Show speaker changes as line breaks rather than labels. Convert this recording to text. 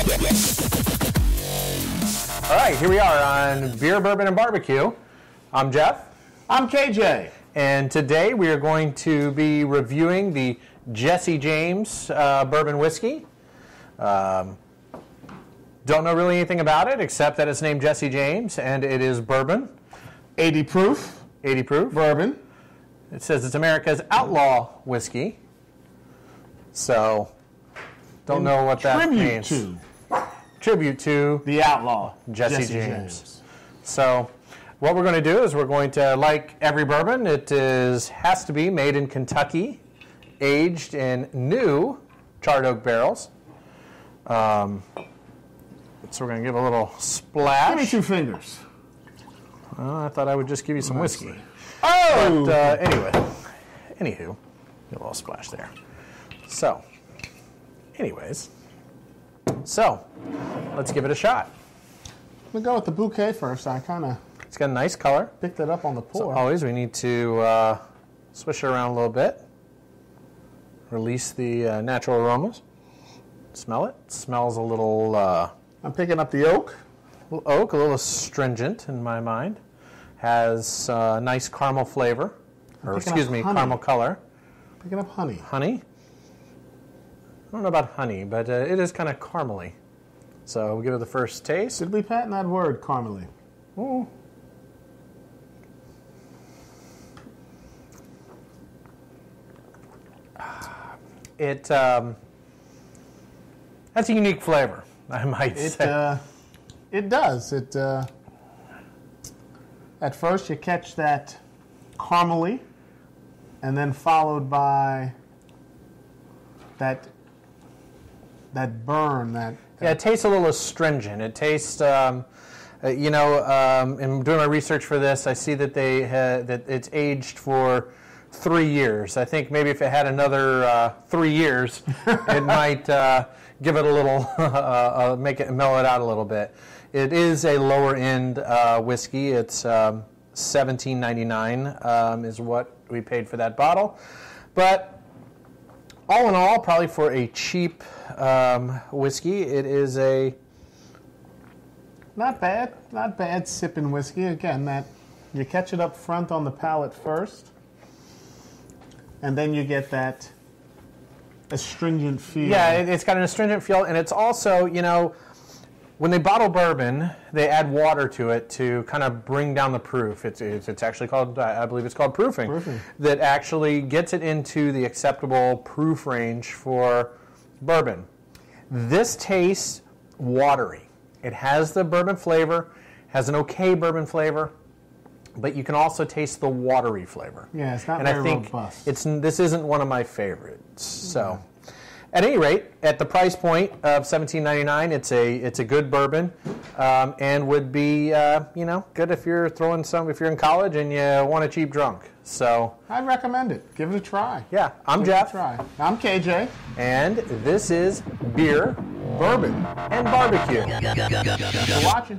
All right, here we are on Beer, Bourbon, and Barbecue. I'm Jeff.
I'm KJ.
And today we are going to be reviewing the Jesse James bourbon whiskey. Don't know really anything about it except that it's named Jesse James and it is bourbon.
80 proof.
80 proof.
Bourbon.
It says it's America's outlaw whiskey. So, don't know what that means. Tribute to
the outlaw,
Jesse James. So, what we're going to do is we're going to, like every bourbon, it has to be made in Kentucky, aged in new charred oak barrels. So we're going to give a little splash.
Give me 2 fingers.
I thought I would just give you some whiskey.
Oh!
But anywho, get a little splash there. So, anyways, let's give it a shot.
We'll go with the bouquet first. I kind of...
It's got a nice color.
Picked it up on the pour.
So always we need to swish it around a little bit. Release the natural aromas. Smell it. It smells a little...
I'm picking up the oak.
A little astringent in my mind. Has nice caramel flavor. Or excuse me, caramel color.
Picking up honey.
Honey? I don't know about honey, but it is kind of caramely. So we'll give it the first taste.
Did we patent that word, caramely?
Ooh. It has a unique flavor, I might say.
It does. At first you catch that caramely, and then followed by that burn. Yeah,
it tastes a little astringent. It tastes, in doing my research for this, I see that that it's aged for 3 years. I think maybe if it had another 3 years, it might give it a little, mellow it out a little bit. It is a lower end whiskey. It's $17.99 is what we paid for that bottle. But all in all, probably for a cheap whiskey, it is a
not bad sipping whiskey. Again, that you catch it up front on the palate first, and then you get that astringent feel.
Yeah, it's got an astringent feel, and it's also, when they bottle bourbon, they add water to it to kind of bring down the proof. It's actually called, I believe it's called proofing. That actually gets it into the acceptable proof range for bourbon. This tastes watery. It has the bourbon flavor, has an okay bourbon flavor, but you can also taste the watery flavor.
Yeah, it's not very robust.
This isn't one of my favorites. So, at any rate, at the price point of $17.99, it's a good bourbon, and would be good if you're if you're in college and you want a cheap drunk. So
I'd recommend it. Give it a try.
Yeah, I'm Jeff.
I'm KJ,
and this is Beer, Bourbon, and Barbecue.
Thanks for watching.